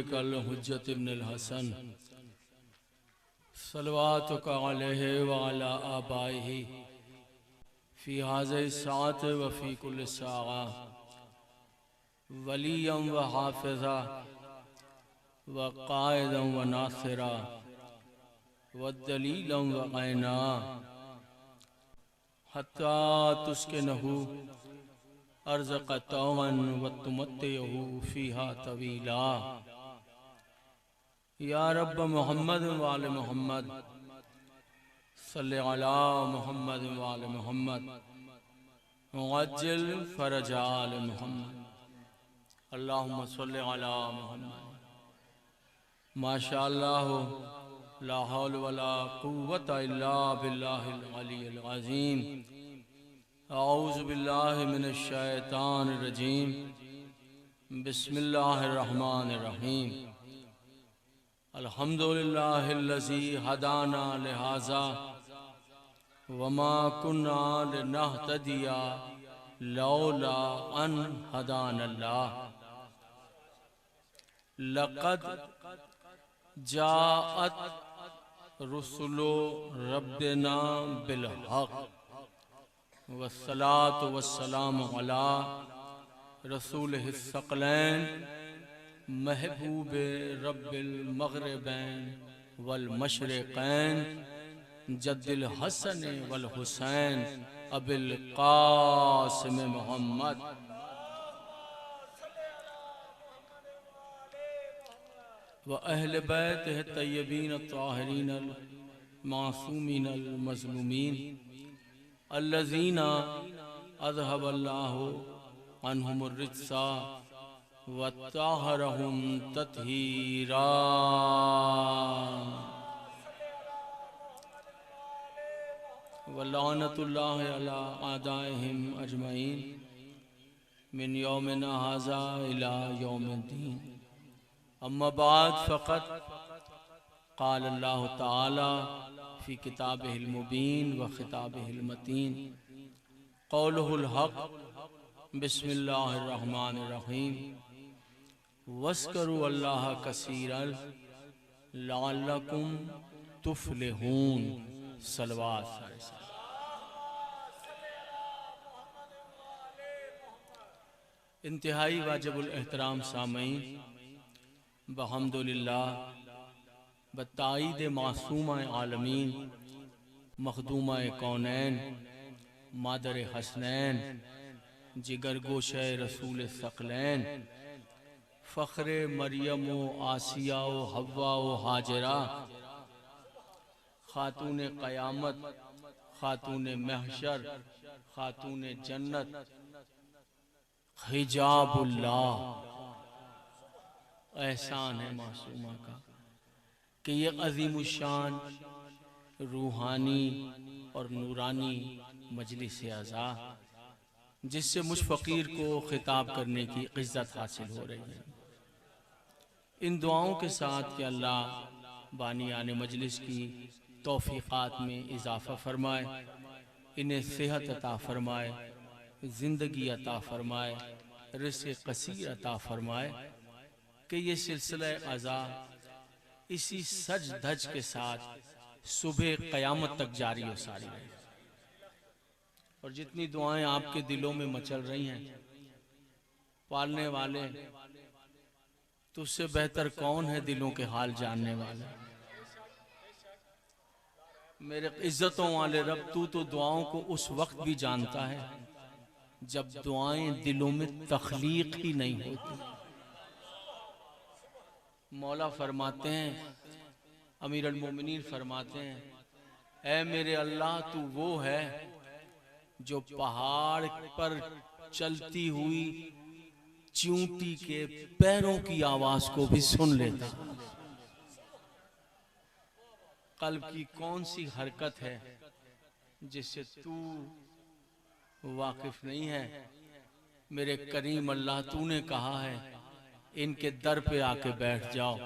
नबीयकल हुज्जत Ibnul Hasan सलवातुका अलैहि व अला आबाइहि फी हाज़िहि साअत व फी कुल्लि साआ वलिय्यन व हाफ़िज़ा व क़ाइदन व नासिरा व दलीलन व ऐना हत्ता तुस्किनहु अर्ज़ क़तौअन व तुमत्तिअहु फ़ीहा तवीला। या रब्ब मुहम्मद व आले मुहम्मद सल्लि अला मुहम्मद व आले मुहम्मद वअज्जिल फ़रज आले मुहम्मद। अल्लाहुम्मा सल्लि अला मुहम्मद। माशाअल्लाह ला हौल वला कुव्वता इल्ला बिल्लाहिल अलिय्यिल अज़ीम। औज़ु बिल्लाहि मिनश शैतानिर रजीम। बिस्मिल्लाहिर रहमानिर रहीम। अल्हम्दुलिल्लाहिल्लज़ी हदाना लिहाज़ा वमा कुन्ना लिनहतदिया लौला अन हदानल्लाह। लक़द जाअत रुसुलु रब्बिना बिल हक़ वस्सलातु वस्सलामु अला रसूलिहिस सकलैन महबूबे रब्बिल मग़रिबैन वल मशरिक़ैन जद्दिल हसन वल हुसैन अबिल क़ासिम मुहम्मद व अहले बैतिहि तय्यबीन ताहिरीन अल मासूमीन अल मज़लूमीन अल्लज़ीना अज़हबल्लाहु अन्हुमुर रिज्सा व ताहरहुम तत्हीरा। व लानतुल्लाहि अला आदाइहिम अजमईन मिन यौमिना हाज़ा इला यौमिद्दीन। अम्मा बाद फ़क़त क़ाल अल्लाहु तआला फ़ी किताबिहिल मुबीन व ख़िताबिहिल मतीन क़ौलुहुल हक़ बिस्मिल्लाहिर रहमानिर रहीम। वज़्करू अल्लाह कसीरन लअल्लकुम तुफ़्लिहून। सलवात। इंतहाई वाजिबुल एहतराम सामईन, बहम्दुलिल्लाह बताईद मासूमा आलमीन मखदूमा कौनैन मादर हसनैन जिगर गोशे रसूल सकलैन फ़ख्रे मरियम व आसिया व हव्वा व हाजरा खातून क़यामत खातून महशर खातून जन्नत हिजाबुल्लाह। एहसान है मासूमा का कि ये अज़ीमुशान रूहानी और नूरानी मजलिस आज़ा जिससे मुझ फ़कीर को खिताब करने की इज़्ज़त हासिल हो रही है। इन दुआओं के साथ कि अल्लाह बानियाने मजलिस की तौफ़ीक़ात में इजाफ़ा फ़रमाए, इन्हें सेहत अता फ़रमाए, ज़िंदगी अता फ़रमाए, रिज़्क़ कसीर अता फ़रमाए कि ये सिलसिला अज़ा इसी सज धज के साथ सुबह क़यामत तक जारी और सारी रहे। और जितनी दुआएं आपके दिलों में मचल रही हैं, पालने वाले तो उससे बेहतर कौन है दिलों के हाल जानने वाले। मेरे इज्जतों वाले रब, तू तो दुआओं को उस वक्त भी जानता है जब दुआएं दिलों में तख्लीक ही नहीं होती। मौला फरमाते हैं, अमीर अल मोमिनीन फरमाते हैं, ऐ मेरे अल्लाह तू वो है जो पहाड़ पर चलती हुई चींटी के पैरों की आवाज को भी सुन लेता। कल्ब की कौन सी हरकत है जिससे तू वाकिफ नहीं है। मेरे करीम अल्लाह, तूने कहा है इनके दर पे आके बैठ जाओ।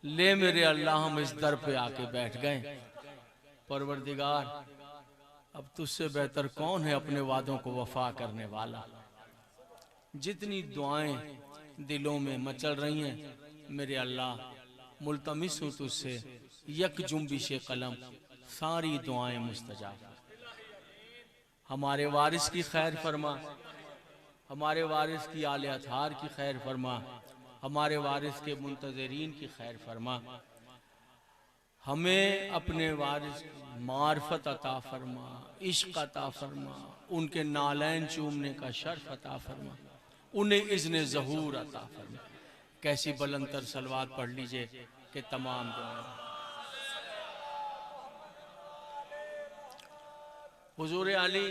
ले मेरे अल्लाह, हम इस दर पे आके बैठ गए। परवरदिगार, अब तुझसे बेहतर कौन है अपने वादों को वफा करने वाला। जितनी दुआएं दिलों में मचल रही हैं, मेरे अल्लाह मुल्तमिस हूँ तुझसे यक जुम्बिश कलम सारी दुआएं मुस्तजाब। हमारे वारिस की खैर फरमा, हमारे वारिस की आले अथार की खैर फरमा, हमारे वारिस के मुंतजरीन की खैर फरमा। हमें अपने वारिस मार्फत अता फरमा, इश्क अता फरमा, उनके नालैन चूमने का शर्फ अता फरमा, उन्हें इज़्न ज़हूर अता फरमा। कैसी बुलंदतर सलवात पढ़ लीजिए कि तमाम दुआएं। हुजूर आली,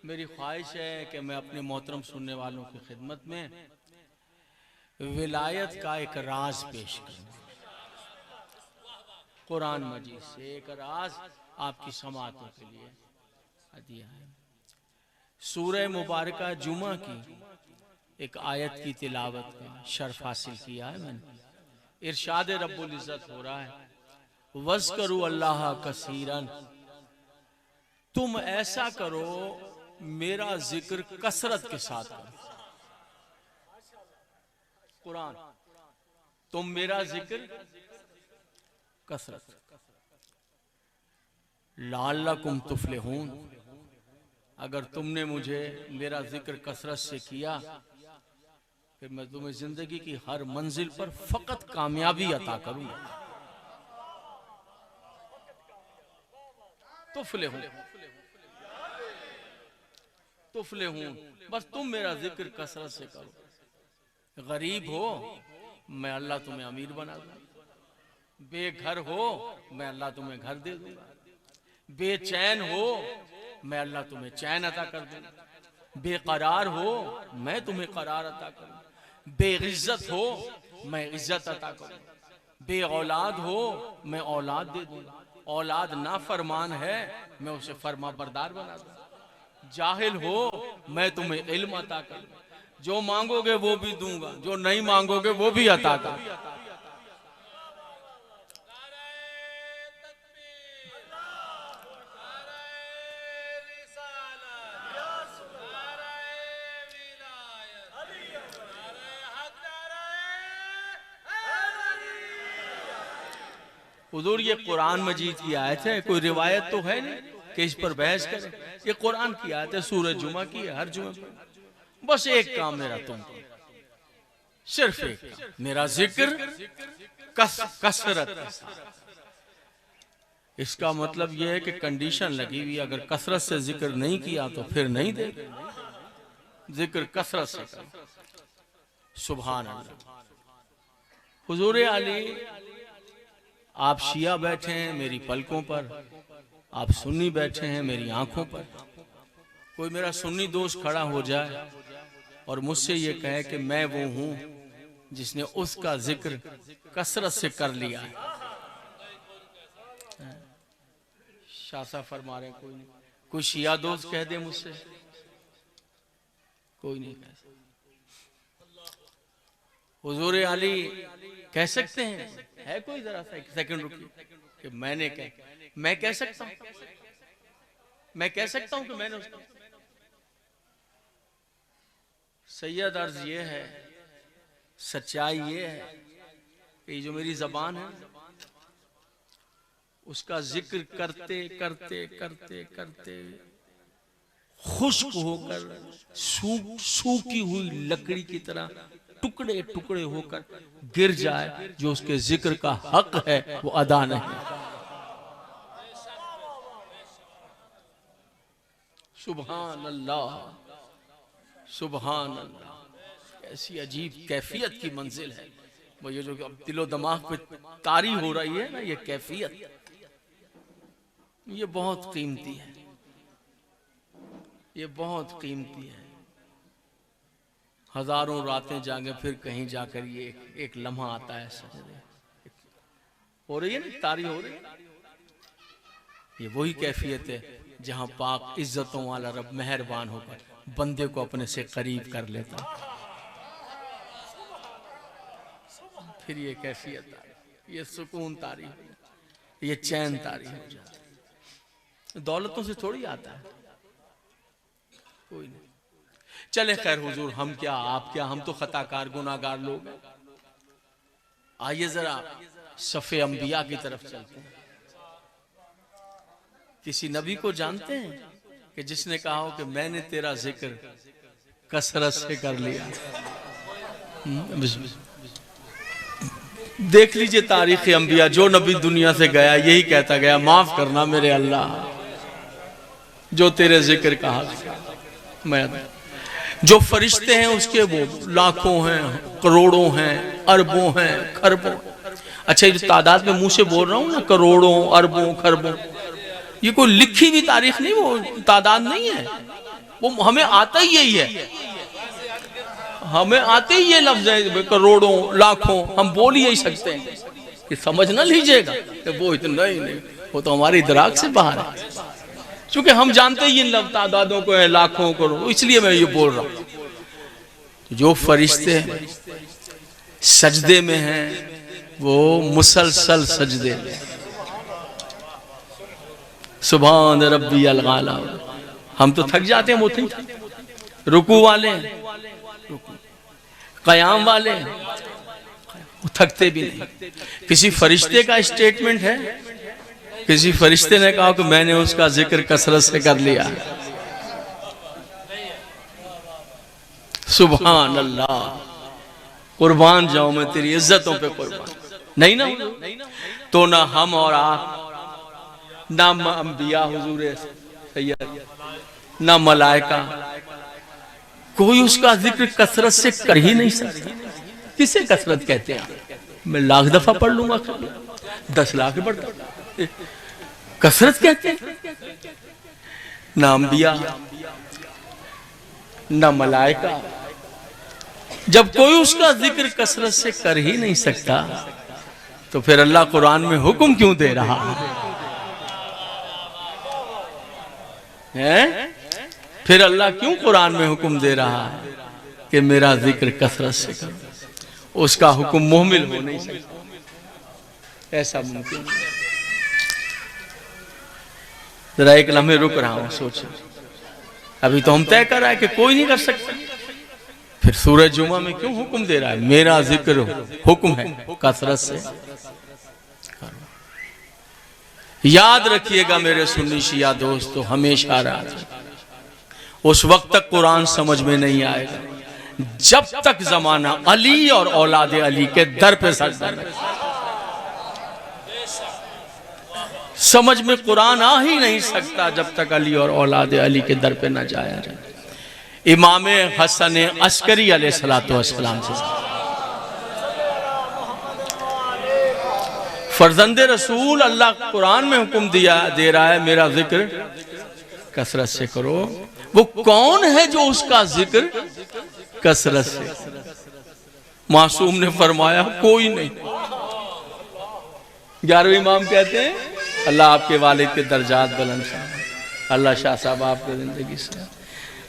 मेरी ख्वाहिश है कि मैं अपने मोहतरम सुनने वालों की खिदमत में विलायत का एक राज पेश करूं। कुरान मजीद से एक राज आपकी समातों के लिए हदिया है। सूरह मुबारका जुमा की एक आयत की तिलावत का शर्फ हासिल किया है मैंने। इरशाद रब्बुल इज्जत हो रहा है वज़्करू अल्लाह कसीरन, तुम ऐसा करो मेरा जिक्र कसरत के साथ करो। कुरान, तुम मेरा जिक्र कसरत, लअल्लकुम तुफ्लिहून, अगर तुमने मुझे मेरा जिक्र कसरत से किया फिर मैं तुम्हें जिंदगी की हर मंजिल पर फकत कामयाबी अता करूंगा। तुफ्लिहून, तुफ्लिहून, बस तुम मेरा जिक्र कसरत से करो। गरीब हो मैं अल्लाह तुम्हें अमीर बना दूंगा, बेघर हो मैं अल्लाह तुम्हें घर दे दूंगा, बेचैन हो मैं अल्लाह तुम्हें चैन अता कर दूंगा, बेकरार हो मैं तुम्हें करार अता करूंगा, बेइज्जत हो मैं इज्जत अता करूंगा, बे औलाद हो मैं औलाद दे दूंगा, औलाद ना फरमान है मैं उसे फरमा बरदार बना दूंगा, जाहिल हो मैं तुम्हें इल्म अता करूंगा, जो मांगोगे वो भी दूंगा, जो नहीं मांगोगे वो भी अता करूंगा। हुजूर ये कुरान मजीद की आयत है, कोई रिवायत तो है नहीं कि इस पर बहस करें। ये कुरान की आयत है, सूरह जुमा की है, हर जुमे पर। बस एक काम मेरा तुम करो, सिर्फ एक काम, मेरा जिक्र कसरत। इसका मतलब यह है कि कंडीशन लगी हुई, अगर कसरत से जिक्र नहीं किया तो फिर नहीं दे, जिक्र कसरत से करो। सुभान अल्लाह। हुजूर आली, आप शिया बैठे हैं मेरी पलकों पर, आप सुन्नी बैठे हैं मेरी आंखों पर। कोई मेरा सुन्नी दोस्त खड़ा हो जाए और मुझसे ये कहे कि मैं वो हूं जिसने उसका जिक्र कसरत से कर लिया है। शासा फरमा रहे कोई नहीं, कोई शिया दोस्त कह दे मुझसे, कोई नहीं कह सकता। हुजूर आली कह सकते हैं, है कोई जरा सा एक सेकंड रुकिए कि मैंने मैं कह सकता हूं, मैं कह सकता हूं कि मैंने उसको। सैयद अर्ज ये है, सच्चाई ये है कि जो मेरी जबान है उसका जिक्र करते करते करते करते खुश्क होकर सूखी हुई लकड़ी की तरह टुकड़े टुकड़े होकर गिर जाए, जो उसके जिक्र का हक है वो अदा नहीं। सुभान अल्लाह, सुभान अल्लाह। ऐसी अजीब कैफियत की मंजिल है वो, ये जो दिलो दिमाग पे तारी हो रही है ना, ये कैफियत, ये बहुत कीमती है, ये बहुत कीमती है। हजारों रातें जागे फिर कहीं जाकर ये एक लम्हा आता है, सजदे हो रही है ना, तारी हो रही है। ये वही कैफियत है जहां पाक इज्जतों वाला रब मेहरबान होकर बंदे को अपने से करीब कर लेता है। फिर ये कैफियत तारी, ये सुकून तारी, ये चैन तारी हो जाता है। दौलतों से थोड़ी आता है, कोई नहीं। चले खैर हुजूर, हम क्या आप क्या, हम तो खताकार गुनाहगार लोग हैं। आइए जरा सफ़े अंबिया की तरफ चलते हैं। किसी नबी को जानते हैं कि जिसने कहा हो कि मैंने तेरा जिक्र कसरत से कर लिया? देख लीजिए तारीख अंबिया, जो नबी दुनिया से गया यही कहता गया, माफ करना मेरे अल्लाह, जो तेरे जिक्र कहा मैं। जो फरिश्ते हैं उसके वो लाखों हैं, करोड़ों हैं, अरबों हैं, खरबों। अच्छा, ये जो तादाद में मुंह से बोल रहा हूं ना, करोड़ों, अरबों, खरबों, ये कोई लिखी हुई तारीख नहीं, वो तादाद नहीं है, वो हमें आता ही यही है, हमें आते ही ये लफ्ज है, करोड़ों, लाखों, हम बोल ही यही सकते हैं। कि समझ ना लीजिएगा कि वो इतना नहीं, वो तो हमारे इदराक से बाहर है, क्योंकि हम जानते ही इन तादादों को है, लाखों करोड़ों, इसलिए मैं ये बोल रहा हूं। जो फरिश्ते सजदे में हैं वो मुसलसल सजदे में, सुभान रब्बी अल-आला। हम तो थक जाते हैं, वो नहीं, रुकू वाले हैं, कयाम वाले हैं, वो थकते भी नहीं। किसी फरिश्ते का स्टेटमेंट है, किसी फरिश्ते ने कहा कि मैंने उसका जिक्र कसरत से कर लिया। सुभान अल्लाह, कुर्बान जाऊं मैं तेरी इज्जतों पे कुर्बान। नहीं ना, तो ना हम और आप, ना अंबिया हुजूर सैयद, ना मलाइका, कोई उसका जिक्र कसरत से कर ही नहीं सकता। किसे कसरत कहते हैं? मैं लाख दफा पढ़ लूंगा, 10 लाख पढ़ता, कसरत कहते हैं? ना अंबिया ना मलाइका, जब कोई उसका जिक्र कसरत से कर ही नहीं सकता तो फिर अल्लाह कुरान में हुक्म क्यों दे रहा है? फिर अल्लाह क्यों कुरान में हुक्म दे रहा है कि मेरा जिक्र कसरत से करो? उसका हुक्म मुहमिल हो नहीं सकता, ऐसा मुमकिन नहीं। जरा एक लम्हे रुक रहा हूं, सोचो, अभी तो हम तय कर रहा है कि कोई नहीं कर सकता, फिर सूरज जुमा में क्यों हुक्म दे रहा है? मेरा जिक्र हुक्म है कसरत से करो। याद रखिएगा मेरे सुन्नी शिया दोस्तों, हमेशा याद, उस वक्त तक कुरान समझ में नहीं आएगा जब तक जमाना अली और औलाद अली के दर पे सजदा नहीं। समझ में कुरान आ ही नहीं सकता जब तक अली और औलाद अली के दर पे न जाया जाए। इमाम हसन अस्करी अलैहिस्सलातु वस्सलाम से, फर्जंदे रसूल, अल्लाह कुरान में हुक्म दे रहा है मेरा जिक्र कसरत से करो। वो कौन है जो उसका जिक्र कसरत से? मासूम ने फरमाया कोई नहीं। 11वें इमाम कहते हैं अल्लाह आपके वालिद के दर्जात बुलंद फरमाए, अल्लाह शाह साहब आपकी जिंदगी से,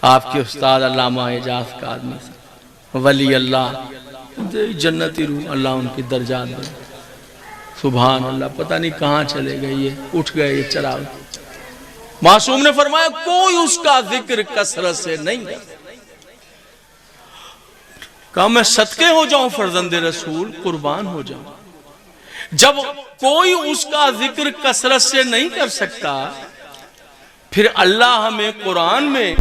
आपके उस्ताद अल्लामा एजाज का आदमी वली अल्लाह जन्नती रूह, अल्लाह उनकी दर्जात बुलंद। सुभान अल्लाह, पता नहीं कहाँ चले गए ये, उठ गए ये चराग। मासूम ने फरमाया कोई उसका जिक्र कसरत से नहीं है। कहा मैं सदके हो जाऊं फर्जंदे रसूल, कुर्बान हो जाऊं। जब कोई उसका जिक्र कसरत से नहीं कर सकता, फिर अल्लाह हमें कुरान में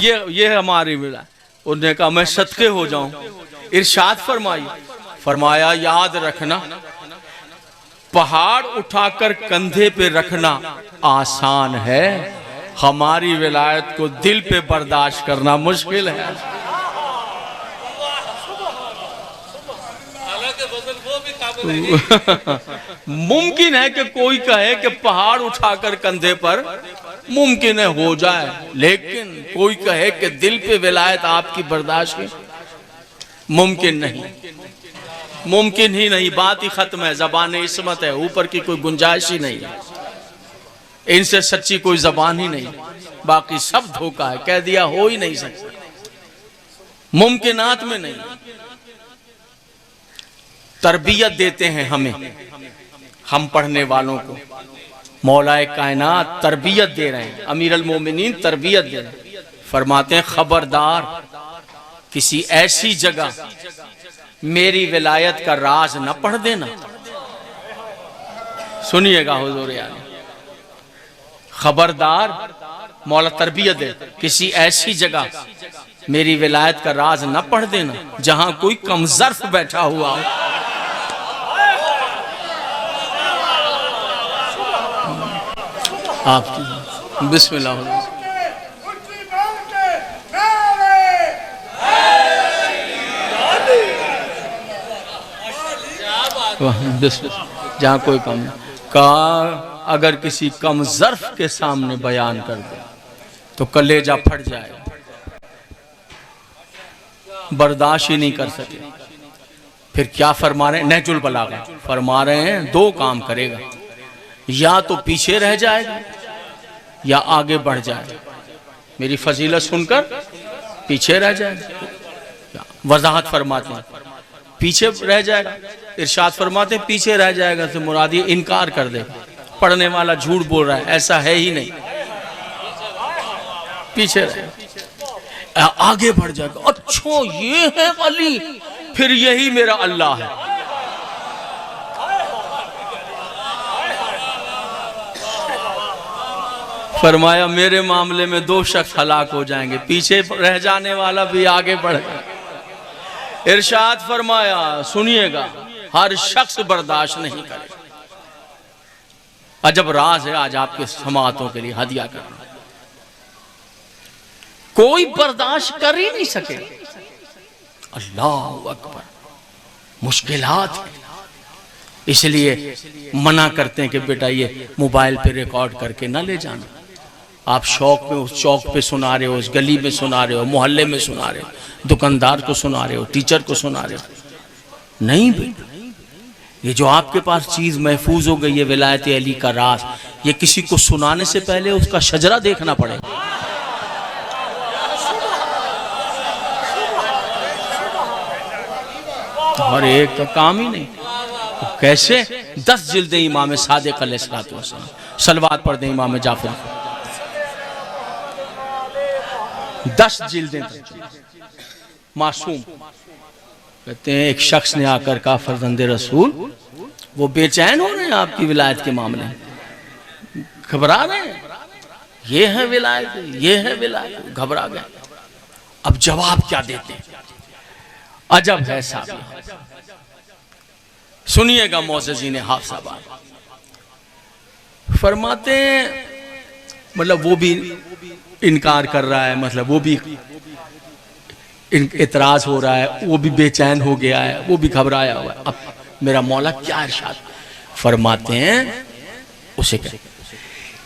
ये हमारी मिला। उन्होंने कहा मैं सदके हो जाऊं। इरशाद फरमाया याद रखना, पहाड़ उठाकर कंधे पे रखना आसान है, हमारी विलायत को दिल पे बर्दाश्त करना मुश्किल है। मुमकिन है कि कोई कहे कि पहाड़ उठाकर कंधे पर मुमकिन है हो जाए, लेकिन कोई कहे कि दिल पे विलायत आपकी बर्दाश्त है, मुमकिन नहीं, मुमकिन ही नहीं। बात ही खत्म है, ज़बान इस्मत है, ऊपर की कोई गुंजाइश ही नहीं है, इनसे सच्ची कोई ज़बान ही नहीं, बाकी सब धोखा है, कह दिया हो ही नहीं सकता, मुमकिनात में नहीं। तरबियत देते हैं हमें, हम पढ़ने वालों को मौलाए कायनात तरबियत दे रहे हैं, अमीर अल मोमिनीन तरबियत दे रहे हैं। फरमाते हैं खबरदार किसी ऐसी जगह मेरी विलायत का राज न पढ़ देना। सुनिएगा हुजूर यानी, खबरदार मौला तरबियत दे, किसी ऐसी जगह मेरी विलायत का राज न पढ़ देना जहां कोई कमजर्फ बैठा हुआ हो। आपकी बिस्मिल्लाह। जहाँ कोई कम का अगर किसी कम ज़र्फ के सामने बयान कर दे तो कलेजा फट जाएगा, बर्दाश्त ही नहीं कर सके। फिर क्या फरमा रहे हैं नहजुल बलागा, फरमा रहे हैं दो काम करेगा, या तो पीछे रह जाएगा या आगे बढ़ जाएगा। मेरी फजीलत सुनकर पीछे रह जाएगा। वजाहत फरमाते हैं पीछे रह जाएगा, इरशाद फरमाते हैं पीछे रह जाएगा तो मुराद ये इनकार कर देगा, पढ़ने वाला झूठ बोल रहा है, ऐसा है ही नहीं, पीछे रहे। आगे बढ़ जाएगा, अच्छा ये है अली, फिर यही मेरा अल्लाह है। फरमाया मेरे मामले में दो शख्स हलाक हो जाएंगे, पीछे रह जाने वाला भी आगे बढ़ गया। इरशाद फरमाया सुनिएगा, हर शख्स बर्दाश्त नहीं करेगा। अजब राज है आज आपके समातों के लिए हदिया करना, कोई बर्दाश्त कर ही नहीं सके। अल्लाह अकबर, मुश्किलात, इसलिए मना करते हैं कि बेटा ये मोबाइल पे रिकॉर्ड करके ना ले जाना। आप शौक में उस चौक पे सुना रहे हो, उस गली में सुना रहे हो, मोहल्ले में सुना रहे हो, दुकानदार को सुना रहे हो, टीचर को सुना रहे हो। नहीं बेटा, ये जो आपके पास चीज महफूज हो गई है विलायत अली का राज, ये किसी को सुनाने से पहले उसका शजरा देखना पड़ेगा। और एक का काम ही नहीं, तो कैसे 10 जिल्दें इमाम सादिक अलैहिस्सलाम, सलवात पढ़ दें इमाम जाफर, 10 जिल्दें मासूम। कहते हैं एक शख्स ने आकर कहा फरजंदे रसूल, वो बेचैन हो रहे हैं आपकी विलायत के मामले में, घबरा रहे हैं, ये है विलायत, ये है विलायत, घबरा गए। अब जवाब क्या देते हैं, अजब है साहब। सुनिएगा मोअज़्ज़िज़ीन हाफ़िज़ाबाद फरमाते हैं, मतलब वो भी इनकार कर रहा है, मतलब वो भी इतराज हो रहा है, वो भी बेचैन हो गया है, वो भी घबराया हुआ है। अब मेरा मौला क्या इरशाद फरमाते हैं, उसे कहे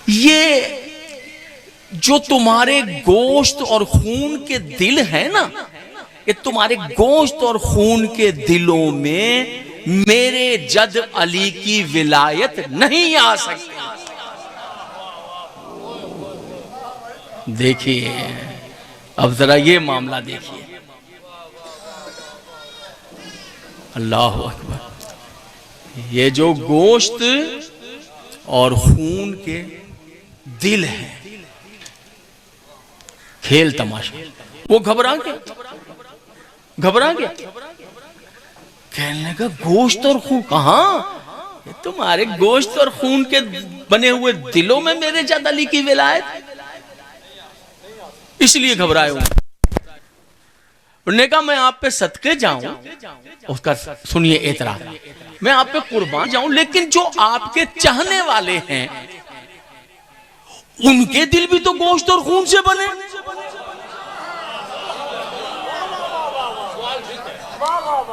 ये जो तुम्हारे गोश्त और खून के दिल है ना, ये तुम्हारे गोश्त और खून के दिलों में मेरे जद अली की विलायत नहीं आ सकती। देखिए अब जरा ये मामला देखिए, अल्लाह अकबर, ये जो गोश्त और खून के दिल है, खेल तमाशा, वो घबरा गया, कहने लगा गोश्त और खून कहां, तुम्हारे गोश्त और खून के बने हुए दिलों में मेरे जद अली की विलायत, इसलिए घबराए हूं। उन्होंने कहा मैं आप पे सदके जाऊं, उसका सुनिए एतराज, मैं आप पे कुर्बान जाऊं, लेकिन जो आपके चाहने वाले हैं उनके दिल भी तो गोश्त और खून से बने।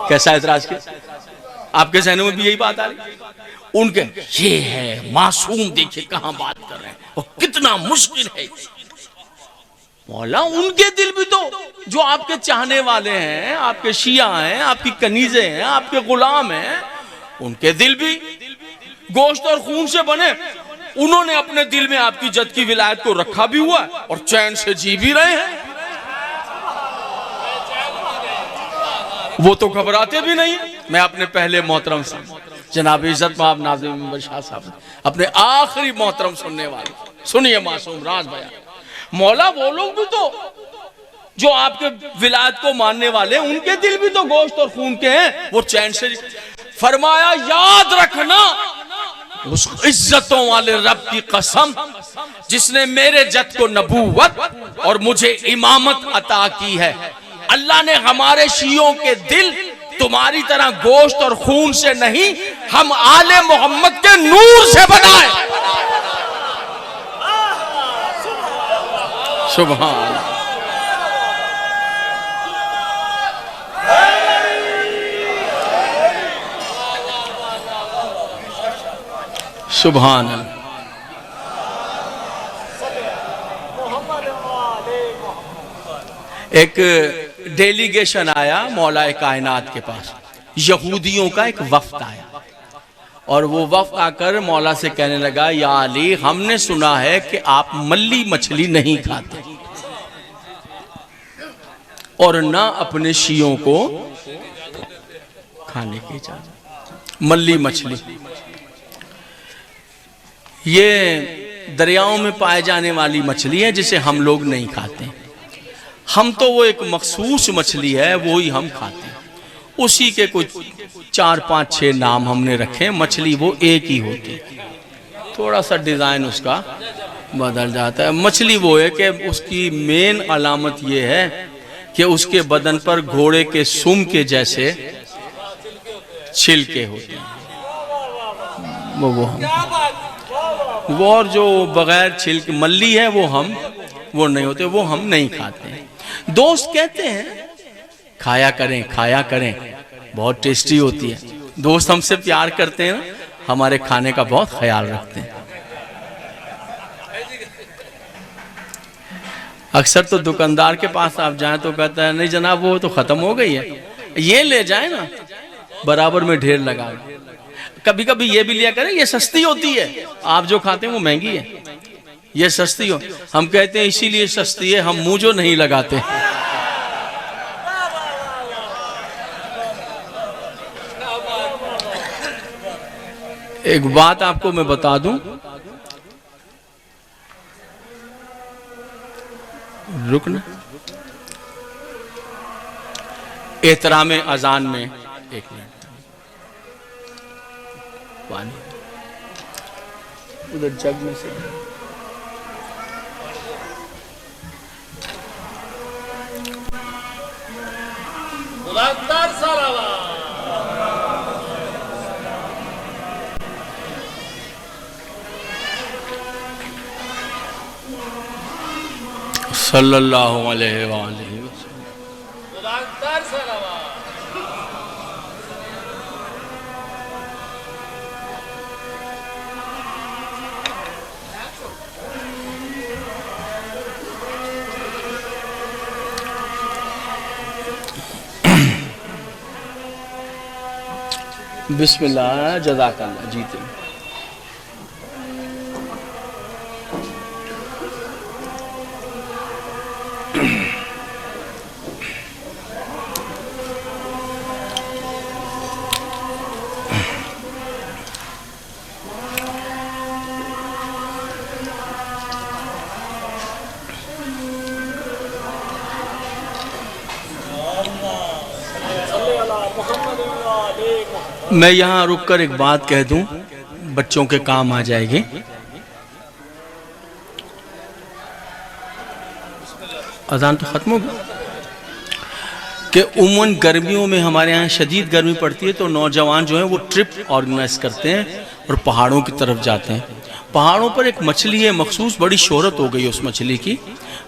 कैसा एतराज किया, आपके जहनों में भी यही बात आ रही, उनके ये है मासूम, देखिए कहां बात कर रहे हैं, और कितना मुश्किल है। मौला उनके दिल भी तो, जो आपके चाहने वाले हैं, आपके शिया हैं, आपकी कनीजे हैं, आपके गुलाम हैं, उनके दिल भी गोश्त और खून से बने। उन्होंने अपने दिल में आपकी जद की विलायत को रखा भी हुआ और चैन से जी भी रहे हैं। वो तो घबराते भी नहीं। मैं अपने पहले मोहतरम से जनाब इज्जत माब नाज़िम मेंबर शाह साहब, अपने आखिरी मोहतरम सुनने वाले, सुनिए मासूम राज बयान। मौला वो लोग भी तो जो आपके विलायत को मानने वाले, उनके दिल भी तो गोश्त और खून के हैं, वो चैन से। फरमाया याद रखना उस इज्जतों वाले रब की कसम जिसने मेरे जद को नबूवत और मुझे इमामत अता की है। अल्लाह ने हमारे शियों के दिल तुम्हारी तरह गोश्त और खून से नहीं, हम आले मोहम्मद के नूर से बनाए। सुभान सुभान। एक डेलीगेशन आया मौलाए कायनात के पास, यहूदियों का एक वफ्द आया और वो वफ्द आकर मौला से कहने लगा, या अली हमने सुना है कि आप मल्ली मछली नहीं खाते और ना अपने शियों को खाने की इजाजत। मल्ली मछली ये दरियाओं में पाए जाने वाली मछली है जिसे हम लोग नहीं खाते। हम तो वो एक मखसूस मछली है वो ही हम खाते हैं। उसी के कुछ 4, 5, 6 नाम हमने रखे। मछली वो एक ही होती है, थोड़ा सा डिजाइन उसका बदल जाता है। मछली वो है कि उसकी मेन अलामत ये है कि उसके बदन पर घोड़े के सुम के जैसे छिलके होते हैं। वो हम वो, और जो बगैर छिलके मल्ली है वो नहीं होते, वो हम नहीं खाते हैं। दोस्त कहते हैं खाया करें खाया करें, बहुत टेस्टी होती है। दोस्त हमसे प्यार करते हैं ना, हमारे खाने का बहुत ख्याल रखते हैं। अक्सर तो दुकानदार के पास आप जाएं तो कहता है नहीं जनाब वो तो खत्म हो गई है, ये ले जाए ना, बराबर में ढेर लगा। कभी कभी ये भी लिया करें, ये सस्ती होती है, आप जो खाते हैं वो महंगी है, ये सस्ती हो। हम कहते हैं इसीलिए सस्ती है, हम मुंह जो नहीं लगाते। एक बात आपको मैं बता दूं, रुकना, एहतराम अजान में 1 मिनट पानी उधर जग में से। सल्लल्लाहु अलैहि वसल्लम। बिस्मिल्लाह जज़ाकल्लाह जीते। मैं यहाँ रुककर एक बात कह दूं, बच्चों के काम आ जाएगी। अजान तो खत्म हो गया कि उमूमन गर्मियों में हमारे यहाँ शदीद गर्मी पड़ती है तो नौजवान जो हैं वो ट्रिप ऑर्गेनाइज करते हैं और पहाड़ों की तरफ जाते हैं। पहाड़ों पर एक मछली है मखसूस, बड़ी शोहरत हो गई उस मछली की।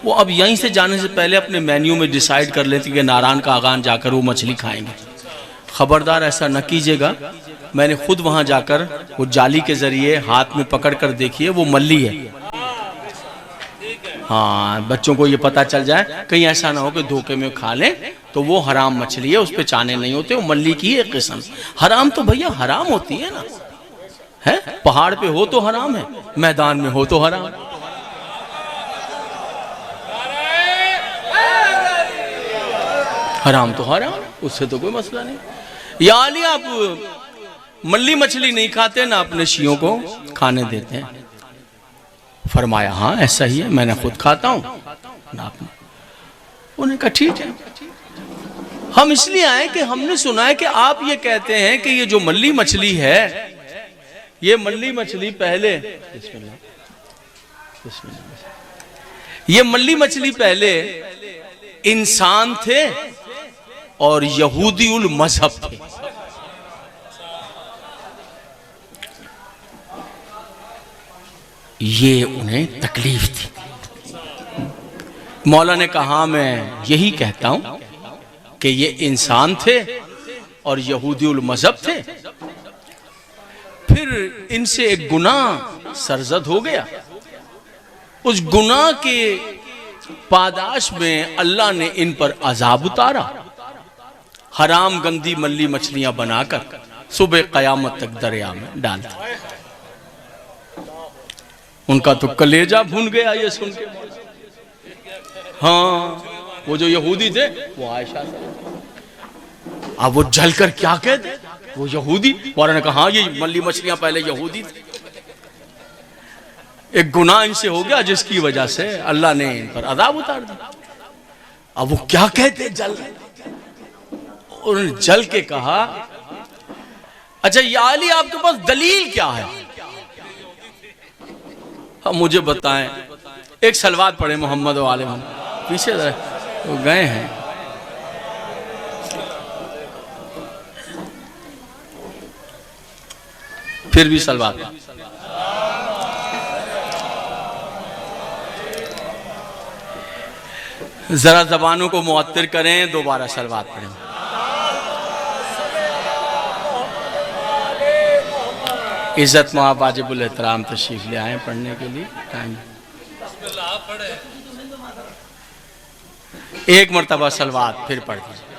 वो अब यहीं से जाने से पहले अपने मेन्यू में डिसाइड कर लेते कि नारायण का आगान जाकर वो मछली खाएंगे। खबरदार ऐसा न कीजिएगा। मैंने खुद वहाँ जाकर वो जाली के ज़रिए हाथ में पकड़ कर देखी है, वो मल्ली है। हाँ, बच्चों को ये पता चल जाए, कहीं ऐसा ना हो कि धोखे में खा लें, तो वो हराम मछली है, उस पे चाने नहीं होते, वो मल्ली की एक किस्म। हराम तो भैया हराम होती है ना, है पहाड़ पे हो तो हराम है, मैदान में हो तो हराम। हराम तो हराम, उससे तो कोई मसला नहीं। या अली आप मल्ली मछली नहीं खाते ना, अपने शियों को खाने देते हैं? फरमाया हाँ ऐसा ही है, मैंने खुद खाता हूं ना। आपने उन्हें कहा ठीक है, हम इसलिए आए कि हमने सुना है कि आप ये कहते हैं कि ये जो मल्ली मछली है, ये मल्ली मछली पहले, ये मल्ली मछली पहले इंसान थे और यहूदी उल मजहब थे। ये उन्हें तकलीफ थी। मौला ने कहा मैं यही कहता हूं कि ये इंसान थे और यहूदी उल मजहब थे, फिर इनसे एक गुनाह सरजद हो गया। उस गुनाह के पादाश में अल्लाह ने इन पर अजाब उतारा, हराम गंदी मल्ली मछलियां बनाकर सुबह कयामत तक दरिया में डाल दी। उनका तो कलेजा भून गया ये सुन के। हाँ, वो जो यहूदी थे वो आयशा से, अब वो जलकर क्या कहते, वो यहूदी। मौलाना ने कहा हाँ ये मल्ली मछलियां पहले यहूदी थी। एक गुनाह इनसे हो गया जिसकी वजह से अल्लाह ने इन पर अज़ाब उतार दिया। अब वो क्या कहते जल रहे, उन्होंने जल के कहा अच्छा या अली आपके पास दलील क्या है, अब मुझे बताएं। एक सलवात पढ़े मोहम्मद वाले पीछे वो गए हैं। फिर भी सलवात, जरा जबानों को मुअत्तर करें, दोबारा सलवात पढ़ें। इज्जत माँ वाजिबुल एहतराम तशरीफ ले आए पढ़ने के लिए। एक मरतबा सलवात फिर पढ़ दीजिए।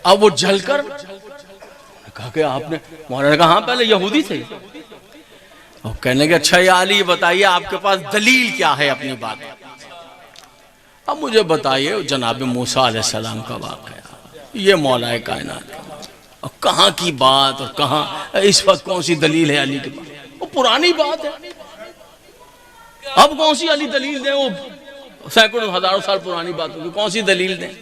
अब वो जलकर कहा कि आपने, मौलाना ने कहा हाँ पहले यहूदी थे। और कहने लगे अच्छा या अली बताइए आपके पास दलील क्या है अपनी बात। अब मुझे बताइए जनाब मूसा अलैहिस्सलाम का वाक़या, ये मौलाए कायनात, और कहाँ की बात और कहाँ इस वक्त कौन सी दलील है अली के पास, वो पुरानी बात है। अब कौन सी अली दलील दें, वो सैकड़ों हजारों साल पुरानी बात होगी, कौन सी दलील दें।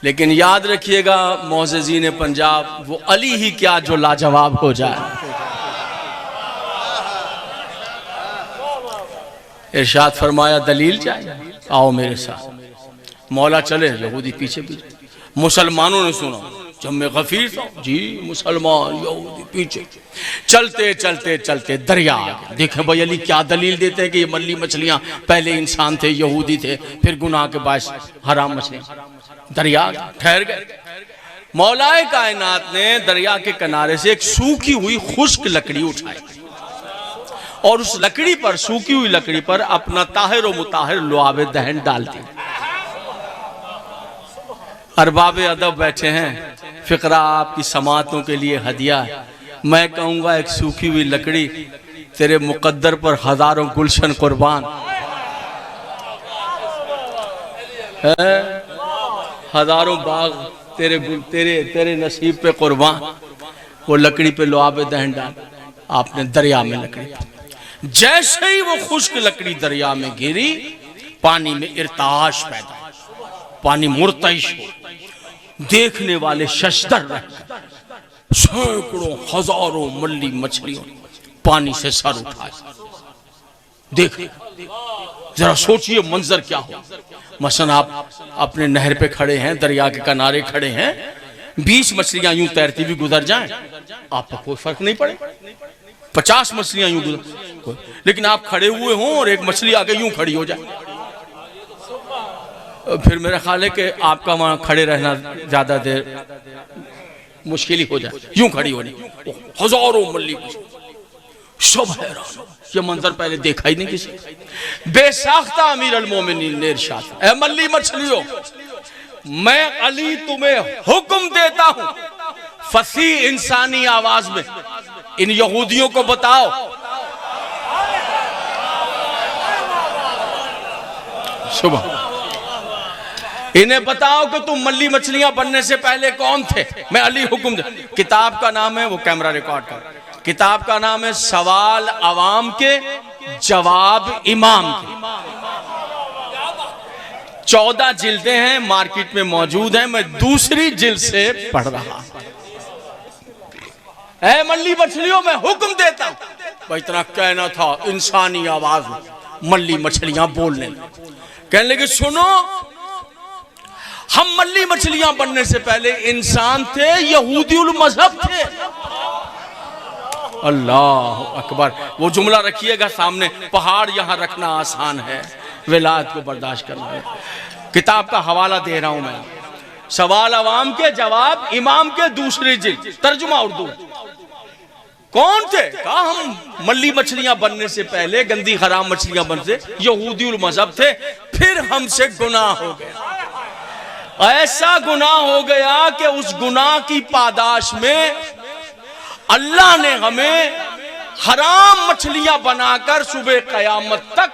लेकिन याद रखिएगा मोअज़्ज़िज़ीन पंजाब, वो अली ही क्या जो लाजवाब हो जाए। इरशाद फरमाया दलील चाहिए, आओ मेरे साथ। मौला चले, यहूदी पीछे पीछे। मुसलमानों ने सुना, जब मैं गफीर था जी, मुसलमान यहूदी पीछे। चलते चलते चलते दरिया आ गया। देखें भाई अली क्या दलील देते हैं कि ये मल्ली मछलियां पहले इंसान थे, यहूदी थे, फिर गुनाह के बायस हराम मछलियां। दरिया ठहर गए। मौलाए कायनात ने दरिया के किनारे से एक सूखी हुई खुश्क लकड़ी उठाई और उस लकड़ी पर, सूखी हुई लकड़ी पर अपना ताहिर व मुताहिर लुआब दहन डाल दी। अरबाब अदब बैठे हैं, फिक्रा आपकी समातों के लिए हदिया है। मैं कहूंगा एक सूखी हुई लकड़ी, तेरे मुकद्दर पर हजारों गुलशन कुर्बान है, हजारों बाग तेरे तेरे तेरे नसीब पे कुर्बान। वो लकड़ी पे लुआब दहन डाल, आपने दरिया में लकड़ी। जैसे ही वो खुश्क लकड़ी दरिया में गिरी, पानी में इर्ताश पैदा, पानी मुर्तइश हो। देखने वाले शशदर रह, सैकड़ों हजारों मल्ली मछलियों पानी से सर उठाए। देख जरा सोचिए मंजर क्या हो। मसलन आप अपने नहर पे खड़े हैं, दरिया के किनारे खड़े हैं, 20 मछलियां यूं तैरती भी गुजर जाएं, आपको कोई फर्क नहीं पड़े। 50 मछलियां यूं गुजर, लेकिन आप खड़े हुए हों और एक मछली आके यूं खड़ी हो जाए, फिर मेरा ख्याल है कि आपका वहां खड़े रहना ज्यादा देर मुश्किल ही हो जाए। यूं खड़ी होनी, हजारों मछली, सब हैरान, ये मंजर पहले देखा ही नहीं किसी। बेसाख्ता अमीर अल मोमिनीन ने इरशाद, ऐ मल्ली मछलियों, मैं अली तुम्हें हुक्म देता हूं, फसी इंसानी आवाज में इन यहूदियों को बताओ, सुबह इन्हें बताओ कि तुम मल्ली मछलियां बनने से पहले कौन थे। मैं अली हुक्म दे, किताब का नाम है, वो कैमरा रिकॉर्ड कर, किताब का नाम है सवाल अवाम के जवाब इमाम के। 14 जिल्दें हैं, मार्केट में मौजूद हैं, मैं दूसरी जिल्द से पढ़ रहा। ऐ मल्ली मछलियों, मैं हुक्म देता हूं, भाई इतना कहना था इंसानी आवाज में मल्ली मछलियां बोलने, कहने लगे सुनो, हम मल्ली मछलियां बनने से पहले इंसान थे, यहूदीउल मजहब थे। अल्लाह अकबर। वो जुमला रखिएगा सामने, पहाड़ यहां रखना आसान है, विलायत को बर्दाश्त करना है। किताब का हवाला दे रहा हूं मैं, सवाल अवाम के जवाब इमाम के दूसरी जिल्द, तर्जुमा उर्दू। कौन थे? कहा हम मल्ली मछलियां बनने से पहले, गंदी हराम मछलियां बनते, यहूदीउल मजहब थे, फिर हमसे गुनाह हो गया, ऐसा गुनाह हो गया कि उस गुनाह की पादाश में अल्लाह ने हमें हराम मछलियां बनाकर सुबह कयामत तक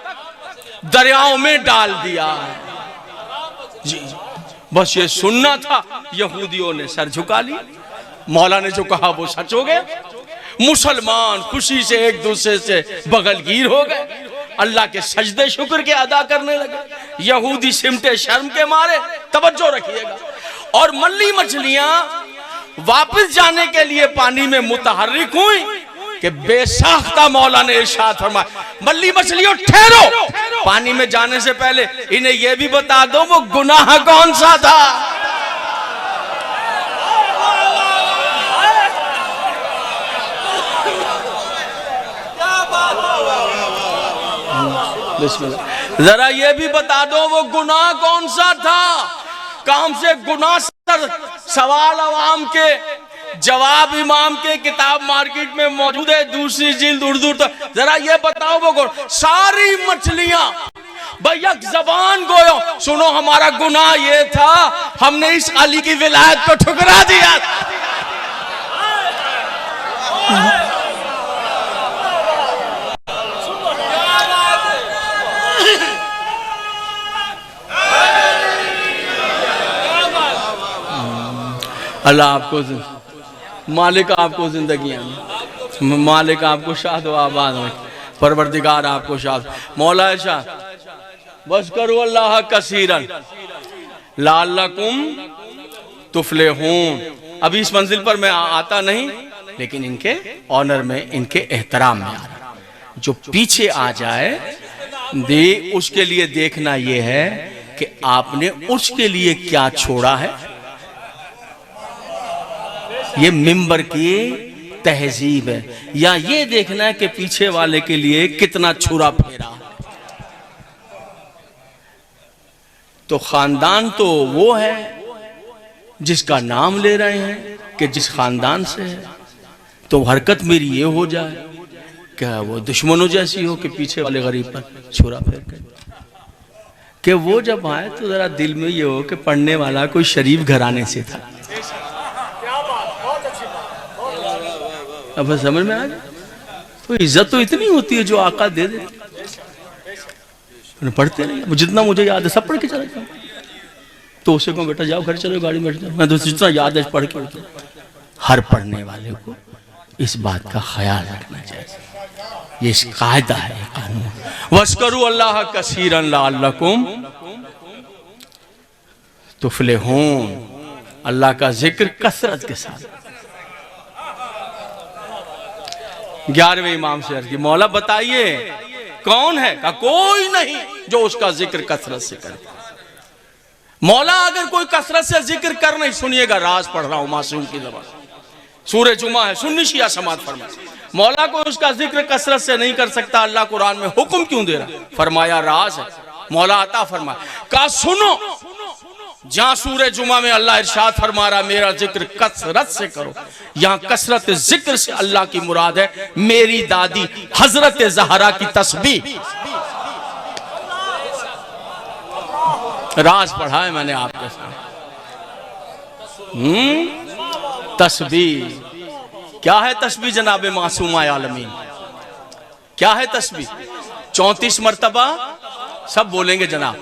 दरियाओं में डाल दिया। जी बस ये सुनना था, यहूदियों ने सर झुका लिया, मौला ने जो कहा वो सच हो गया। मुसलमान खुशी से एक दूसरे से बगलगीर हो गए, अल्लाह के सजदे शुक्र के अदा करने लगे। यहूदी सिमटे शर्म के मारे, तवज्जो रखिएगा, और मल्ली मछलियां वापस जाने के लिए पानी में मुतहर्रिक हुई कि बेसाख्ता मौला ने इरशाद फरमाया, मल्ली मछलियों ठहरो, पानी में जाने से पहले इन्हें यह भी बता दो वो गुनाह कौन सा था। जरा ये भी बता दो वो गुनाह कौन सा था, काम से गुनाह सर। सवाल अवाम के जवाब इमाम के, किताब मार्केट में मौजूद है, दूसरी जिल्द उर्दू तक। जरा ये बताओ वो सारी मछलियां भैया जबान गोयो, सुनो हमारा गुनाह ये था, हमने इस अली की विलायत को ठुकरा दिया। अल्लाह आपको, मालिक आपको जिंदगियां, मालिक आपको शाद व आबाद हो, परवरदिगार आपको शाद। मौला शाह बस करो अल्लाह कसीरन लाल्लकुम तुफलिहून। अभी इस मंजिल पर मैं आता नहीं, लेकिन इनके ऑनर में, इनके एहतराम में आ रहा। जो पीछे आ जाए दे, उसके लिए देखना यह है कि आपने उसके लिए क्या छोड़ा है। ये मिंबर की तहजीब है, या ये देखना है कि पीछे वाले के लिए कितना छुरा फेरा। तो खानदान तो वो है जिसका नाम ले रहे हैं कि जिस खानदान से है, तो हरकत मेरी ये हो जाए क्या वो दुश्मनों जैसी हो कि पीछे वाले गरीब पर छुरा फेर कर, कि वो जब आए तो जरा दिल में ये हो कि पढ़ने वाला कोई शरीफ घराने से था। अब समझ में आ गया। तो इज्जत तो इतनी होती है जो आका दे दे, पढ़ते नहीं। जितना मुझे याद है सब पढ़ के चला जाऊँ, तो उसे कहूँ बेटा जाओ घर चलो, गाड़ी में बैठ जाओ। मैं तो जितना याद है पढ़ के उठूँ। हर पढ़ने वाले को इस बात का ख्याल रखना चाहिए, ये इस कायदा है, कानून। वस्करू अल्लाह कसीरन लअल्लकुम तुफलिहून। अल्लाह का जिक्र कसरत के साथ। 11वें इमाम से अर्ज़ की, मौला बताइए कौन है? का कोई नहीं जो उसका जिक्र कसरत से करे। मौला अगर कोई कसरत से जिक्र कर नहीं, सुनिएगा राज पढ़ रहा हूं मासूम की ज़बान, सूरह जुमा है, सुन्नी शिया समात फरमा। मौला को उसका जिक्र कसरत से नहीं कर सकता, अल्लाह कुरान में हुक्म क्यों दे रहा? फरमाया राज है। मौला अता फरमाया, कहा सुनो, जहां सूरह जुमा में अल्लाह इरशाद फरमा रहा मेरा जिक्र कसरत से करो, यहां कसरत जिक्र से अल्लाह की मुराद है मेरी दादी हजरत ज़हरा की तस्बीह। राज पढ़ा है मैंने आपके साथ। तस्बीह क्या है? तस्बीह जनाब मासूमा आलमीन क्या है तस्बीह? 34 मरतबा सब बोलेंगे जनाब।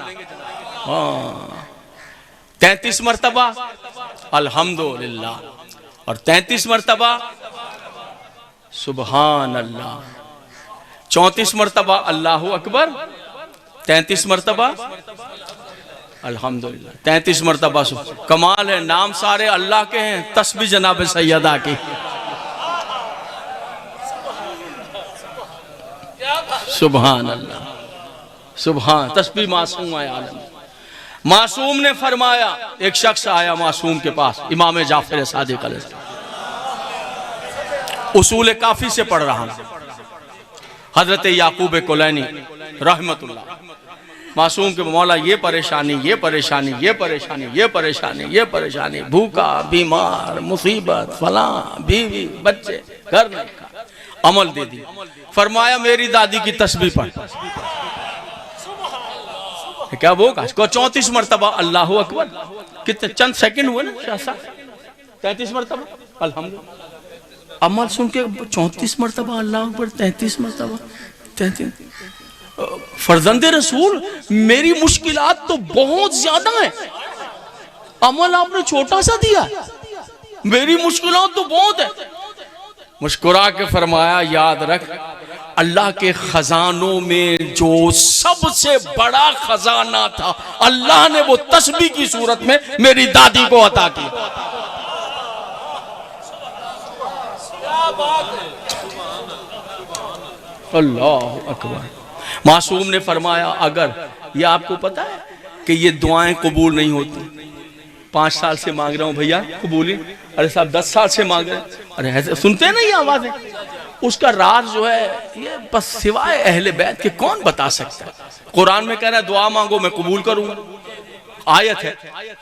हाँ, 33 मरतबा अल्हम्दुलिल्लाह और 33 मरतबा सुबहान अल्लाह, 34 मरतबा अल्लाहु अकबर, 33 मरतबा अल्हम्दुलिल्लाह, 33 मरतबा। कमाल है, नाम सारे अल्लाह के हैं, तस्बीह जनाब सैयदा की। सुबहान अल्लाह, सुबहान। तस्बीह मासूम आलम। मासूम ने फरमाया, एक शख्स आया मासूम के पास, इमाम जाफर सादिक अलैहि, उसूल काफी से पढ़ रहा हूं, हजरत याकूब कुलैनी रहमतुल्लाह। मासूम के मौला ये परेशानी, ये परेशानी, ये परेशानी, ये परेशानी, ये परेशानी, भूखा, बीमार, मुसीबत, फला, बीवी, बच्चे, घर नहीं खा, अमल दे दी। फरमाया मेरी दादी की तस्बीह पढ़। क्या वो को 34 मरतबा अल्लाहु अकबर, कितने चंद सेकंड हुए ना शाह साहब, 33 मरतबा अल्हम्दुलिल्लाह। अमल सुन के 34 मरतबा अल्लाह अकबर, 33 मरतबा, 33। फर्जंदे रसूल, मेरी मुश्किलात तो बहुत ज्यादा है, अमल आपने छोटा सा दिया, मेरी मुश्किलात तो बहुत है। मुस्कुरा के फरमाया याद रख, अल्लाह के खजानों में जो सबसे बड़ा खजाना था, अल्लाह ने वो तस्बीह की सूरत में मेरी दादी को अता की। अल्लाह अकबर। मासूम ने फरमाया अगर ये आपको पता है कि ये दुआएं कबूल नहीं होती, 5 साल से मांग रहा हूं भैया कबूली, अरे साहब 10 साल से मांग रहे हैं, अरे ऐसे सुनते नहीं ये आवाजें, उसका राज जो है ये बस सिवाय अहले बैत के कौन बता सकता है। कुरान में कह रहा है दुआ मांगो मैं कबूल करूंगा, आयत है,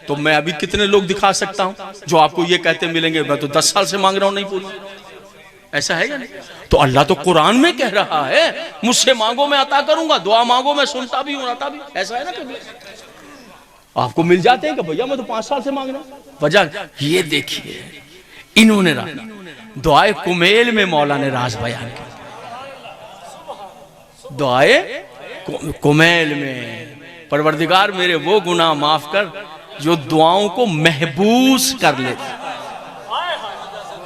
तो मैं अभी कितने लोग दिखा सकता हूं जो आपको ये कहते मिलेंगे मैं तो 10 साल से मांग रहा हूं नहीं पूरी, ऐसा है या नहीं? तो अल्लाह तो कुरान में कह रहा है मुझसे मांगो मैं अता करूंगा, दुआ मांगो मैं सुनता भी हूं अता भी, ऐसा है ना? कभी आपको मिल जाते हैं कि भैया मैं तो 5 साल से मांग रहा हूं, वजह ये देखिए इन्होंने दुआए कुमेल में मौला ने राज बयान किया, दुआए कुमेल में परवरदिगार मेरे वो गुनाह माफ कर जो दुआओं को महबूस कर लेते।